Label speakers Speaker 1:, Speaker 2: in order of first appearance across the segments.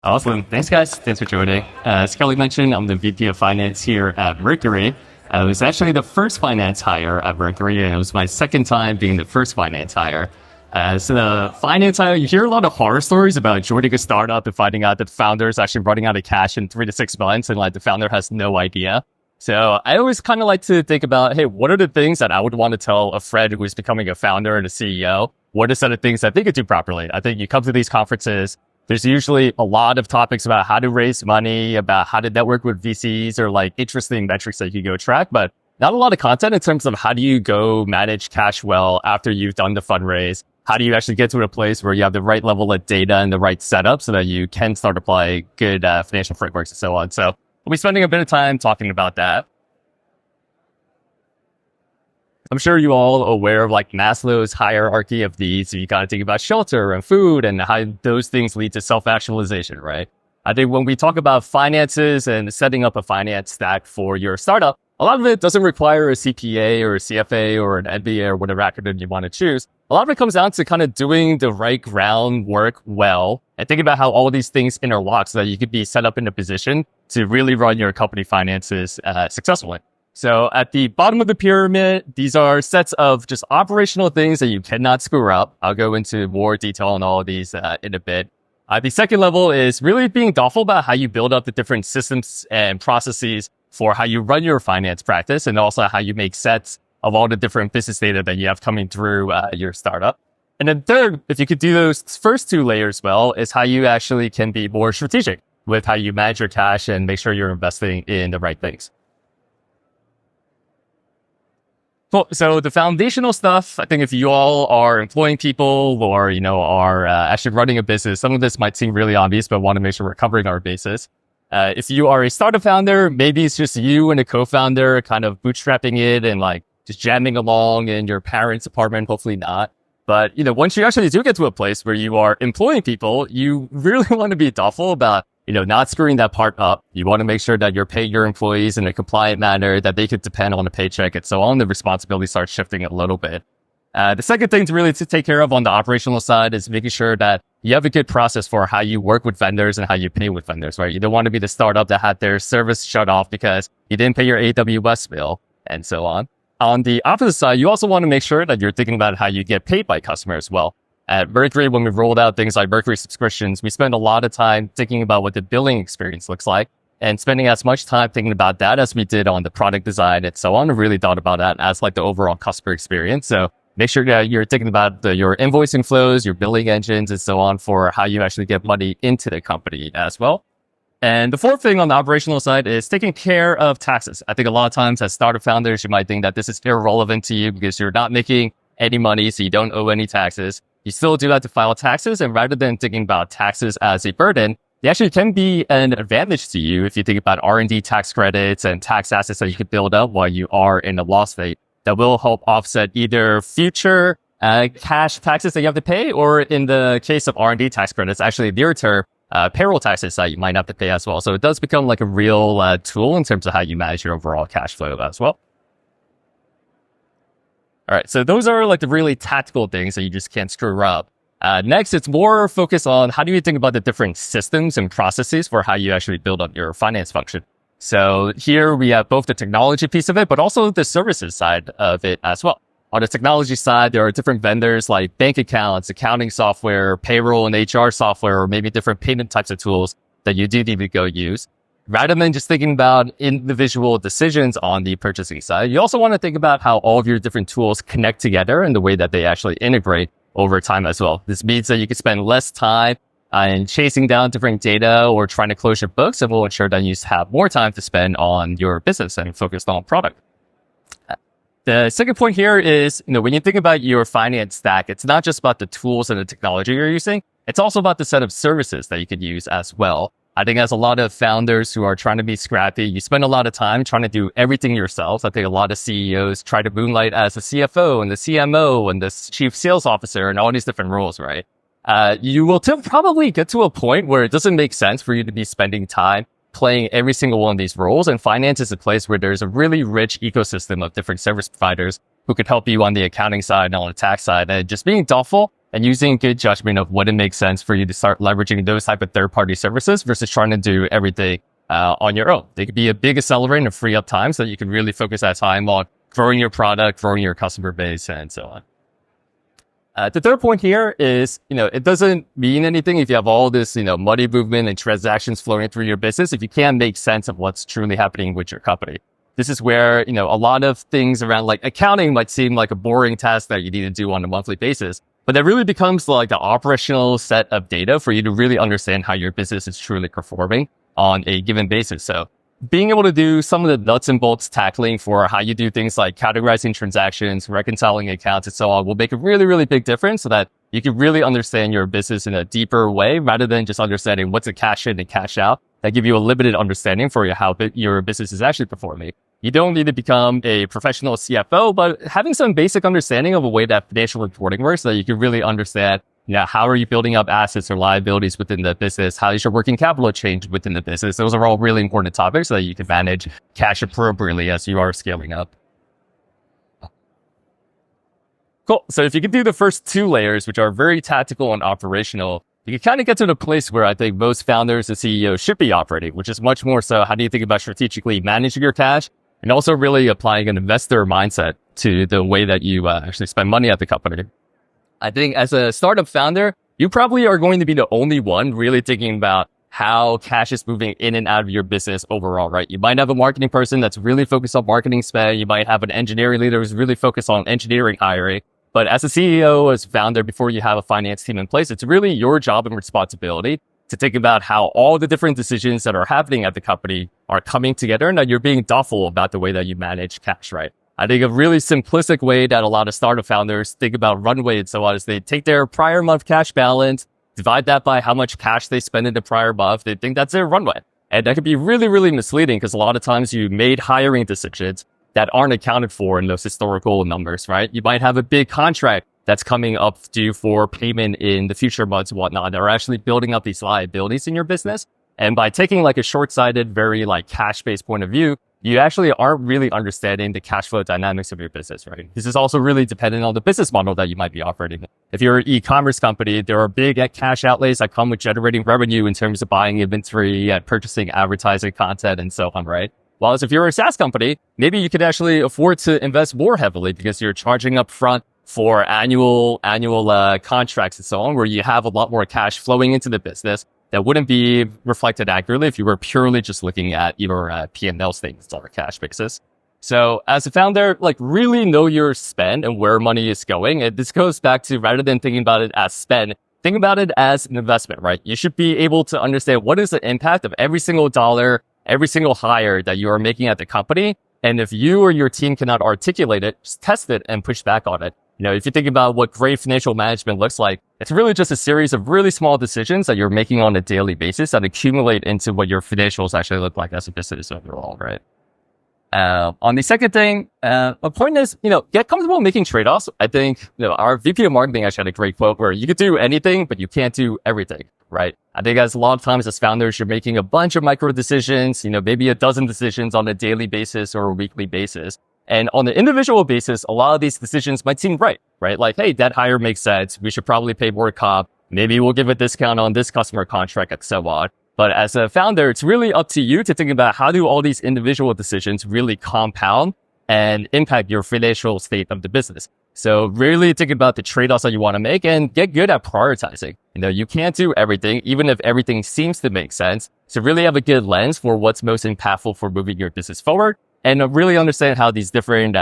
Speaker 1: Awesome. Thanks, guys. Thanks for joining. As Kelly mentioned, I'm the VP of Finance here at Mercury. I was actually the first finance hire at Mercury, and it was my second time being the first finance hire. As the finance hire, you hear a lot of horror stories about joining a startup and finding out that the founder is actually running out of cash in 3 to 6 months, and like the founder has no idea. So I always kind of like to think about, hey, what are the things that I would want to tell a friend who is becoming a founder and a CEO? What are some of the things that they could do properly? I think you come to these conferences, there's usually a lot of topics about how to raise money, about how to network with VCs or like interesting metrics that you go track, but not a lot of content in terms of how do you go manage cash well after you've done the fundraise? How do you actually get to a place where you have the right level of data and the right setup so that you can start applying good financial frameworks and so on? So we'll be spending a bit of time talking about that. I'm sure you all are aware of like Maslow's hierarchy of needs. So you got to think about shelter and food and how those things lead to self-actualization, right? I think when we talk about finances and setting up a finance stack for your startup, a lot of it doesn't require a CPA or a CFA or an MBA or whatever acronym you want to choose. A lot of it comes down to kind of doing the right groundwork well and thinking about how all of these things interlock so that you could be set up in a position to really run your company finances successfully. So at the bottom of the pyramid, these are sets of just operational things that you cannot screw up. I'll go into more detail on all of these in a bit. The second level is really being thoughtful about how you build up the different systems and processes for how you run your finance practice and also how you make sets of all the different business data that you have coming through your startup. And then third, if you could do those first two layers well, is how you actually can be more strategic with how you manage your cash and make sure you're investing in the right things. Cool. So the foundational stuff, I think if you all are employing people or, are actually running a business, some of this might seem really obvious, but I want to make sure we're covering our bases. If you are a startup founder, maybe it's just you and a co-founder kind of bootstrapping it and like just jamming along in your parents' apartment. Hopefully not. But, once you actually do get to a place where you are employing people, you really want to be thoughtful about not screwing that part up. You want to make sure that you're paying your employees in a compliant manner, that they could depend on a paycheck and so on. The responsibility starts shifting a little bit. The second thing to take care of on the operational side is making sure that you have a good process for how you work with vendors and how you pay with vendors, right? You don't want to be the startup that had their service shut off because you didn't pay your AWS bill and so on. On the opposite side, you also want to make sure that you're thinking about how you get paid by customers as well. At Mercury, when we rolled out things like Mercury subscriptions, we spend a lot of time thinking about what the billing experience looks like and spending as much time thinking about that as we did on the product design and so on. And really thought about that as like the overall customer experience. So make sure that you're thinking about your invoicing flows, your billing engines and so on for how you actually get money into the company as well. And the fourth thing on the operational side is taking care of taxes. I think a lot of times as startup founders, you might think that this is irrelevant to you because you're not making any money, so you don't owe any taxes. You still do have to file taxes, and rather than thinking about taxes as a burden, they actually can be an advantage to you if you think about R&D tax credits and tax assets that you could build up while you are in a loss state that will help offset either future cash taxes that you have to pay, or in the case of R&D tax credits, actually near-term payroll taxes that you might have to pay as well. So it does become like a real tool in terms of how you manage your overall cash flow as well. All right, so those are like the really tactical things that you just can't screw up. Next, it's more focused on how do you think about the different systems and processes for how you actually build up your finance function. So here we have both the technology piece of it, but also the services side of it as well. On the technology side, there are different vendors like bank accounts, accounting software, payroll and HR software, or maybe different payment types of tools that you do need to go use. Rather than just thinking about individual decisions on the purchasing side, you also want to think about how all of your different tools connect together and the way that they actually integrate over time as well. This means that you can spend less time in chasing down different data or trying to close your books, and will ensure that you have more time to spend on your business and focused on product. The second point here is, when you think about your finance stack, it's not just about the tools and the technology you're using. It's also about the set of services that you could use as well. I think as a lot of founders who are trying to be scrappy, you spend a lot of time trying to do everything yourself. I think a lot of CEOs try to moonlight as the CFO and the CMO and the chief sales officer and all these different roles, right? You will probably get to a point where it doesn't make sense for you to be spending time playing every single one of these roles. And finance is a place where there's a really rich ecosystem of different service providers who can help you on the accounting side and on the tax side. And just being thoughtful and using good judgment of when it makes sense for you to start leveraging those type of third-party services versus trying to do everything on your own. They could be a big accelerant and free up time so that you can really focus that time on growing your product, growing your customer base, and so on. The third point here is, it doesn't mean anything if you have all this, money movement and transactions flowing through your business if you can't make sense of what's truly happening with your company. This is where, a lot of things around like accounting might seem like a boring task that you need to do on a monthly basis, but that really becomes like the operational set of data for you to really understand how your business is truly performing on a given basis. So being able to do some of the nuts and bolts tackling for how you do things like categorizing transactions, reconciling accounts, and so on will make a really, really big difference so that you can really understand your business in a deeper way rather than just understanding what's a cash in and cash out that give you a limited understanding for how your business is actually performing. You don't need to become a professional CFO, but having some basic understanding of a way that financial reporting works so that you can really understand how are you building up assets or liabilities within the business? How is your working capital change within the business? Those are all really important topics so that you can manage cash appropriately as you are scaling up. Cool. So if you can do the first two layers, which are very tactical and operational, you can kind of get to the place where I think most founders and CEOs should be operating, which is much more so how do you think about strategically managing your cash and also really applying an investor mindset to the way that you actually spend money at the company. I think as a startup founder, you probably are going to be the only one really thinking about how cash is moving in and out of your business overall, right? You might have a marketing person that's really focused on marketing spend. You might have an engineering leader who's really focused on engineering hiring. But as a CEO, as founder, before you have a finance team in place, it's really your job and responsibility to think about how all the different decisions that are happening at the company are coming together and that you're being thoughtful about the way that you manage cash, right? I think a really simplistic way that a lot of startup founders think about runway and so on is they take their prior month cash balance, divide that by how much cash they spend in the prior month. They think that's their runway. And that can be really, really misleading because a lot of times you made hiring decisions that aren't accounted for in those historical numbers, right? You might have a big contract that's coming up due for payment in the future months and whatnot that are actually building up these liabilities in your business. And by taking like a short-sighted, very like cash-based point of view, you actually aren't really understanding the cash flow dynamics of your business, right? This is also really dependent on the business model that you might be operating. If you're an e-commerce company, there are big cash outlays that come with generating revenue in terms of buying inventory and purchasing advertising content and so on, right? While if you're a SaaS company, maybe you could actually afford to invest more heavily because you're charging up front for annual contracts and so on, where you have a lot more cash flowing into the business that wouldn't be reflected accurately if you were purely just looking at your P&L statements on a cash basis. So as a founder, like really know your spend and where money is going. And this goes back to rather than thinking about it as spend, think about it as an investment, right? You should be able to understand what is the impact of every single dollar, every single hire that you are making at the company. And if you or your team cannot articulate it, just test it and push back on it. If you think about what great financial management looks like, it's really just a series of really small decisions that you're making on a daily basis that accumulate into what your financials actually look like as a business overall, right? On the second thing, my point is, get comfortable making trade-offs. I think, our VP of marketing actually had a great quote where you could do anything, but you can't do everything, right? I think as a lot of times as founders, you're making a bunch of micro decisions, maybe a dozen decisions on a daily basis or a weekly basis. And on the individual basis, a lot of these decisions might seem right? Like, hey, that hire makes sense. We should probably pay more comp. Maybe we'll give a discount on this customer contract and so on. But as a founder, it's really up to you to think about how do all these individual decisions really compound and impact your financial state of the business. So really think about the trade-offs that you want to make and get good at prioritizing. You can't do everything, even if everything seems to make sense. So really have a good lens for what's most impactful for moving your business forward. And really understand how these different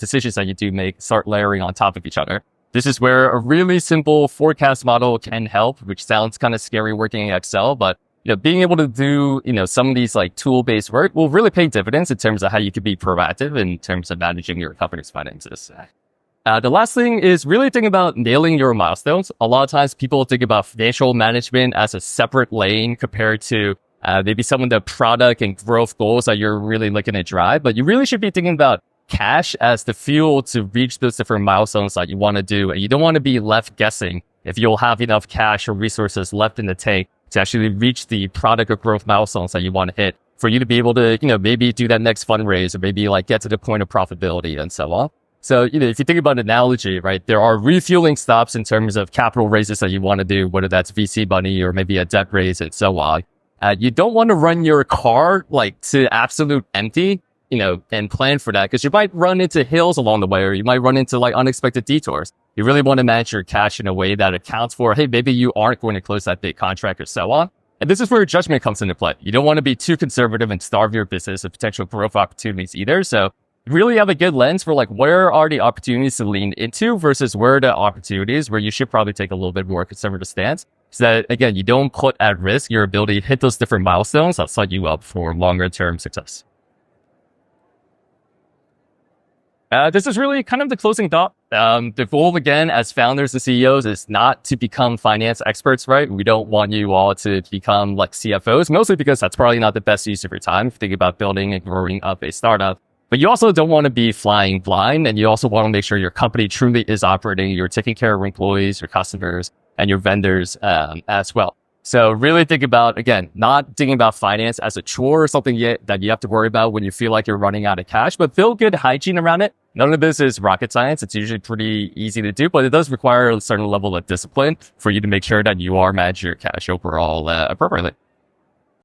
Speaker 1: decisions that you do make start layering on top of each other. This is where a really simple forecast model can help, which sounds kind of scary working in Excel, but being able to do, some of these like tool-based work will really pay dividends in terms of how you can be proactive in terms of managing your company's finances. The last thing is really thinking about nailing your milestones. A lot of times people think about financial management as a separate lane compared to maybe some of the product and growth goals that you're really looking to drive, but you really should be thinking about cash as the fuel to reach those different milestones that you want to do. And you don't want to be left guessing if you'll have enough cash or resources left in the tank to actually reach the product or growth milestones that you want to hit for you to be able to, maybe do that next fundraise or maybe like get to the point of profitability and so on. So, if you think about an analogy, right, there are refueling stops in terms of capital raises that you want to do, whether that's VC money or maybe a debt raise and so on. You don't want to run your car like to absolute empty, and plan for that because you might run into hills along the way or you might run into like unexpected detours. You really want to manage your cash in a way that accounts for, hey, maybe you aren't going to close that big contract or so on. And this is where judgment comes into play. You don't want to be too conservative and starve your business of potential growth opportunities either. So really have a good lens for like where are the opportunities to lean into versus where are the opportunities where you should probably take a little bit more conservative stance. So that again, you don't put at risk your ability to hit those different milestones that set you up for longer term success. This is really kind of the closing thought. The goal again, as founders and CEOs is not to become finance experts, right? We don't want you all to become like CFOs, mostly because that's probably not the best use of your time if you think about building and growing up a startup. But you also don't want to be flying blind, and you also want to make sure your company truly is operating. You're taking care of your employees, your customers, and your vendors as well. So really think about, again, not thinking about finance as a chore or something that you have to worry about when you feel like you're running out of cash, but build good hygiene around it. None of this is rocket science. It's usually pretty easy to do, but it does require a certain level of discipline for you to make sure that you are managing your cash overall appropriately.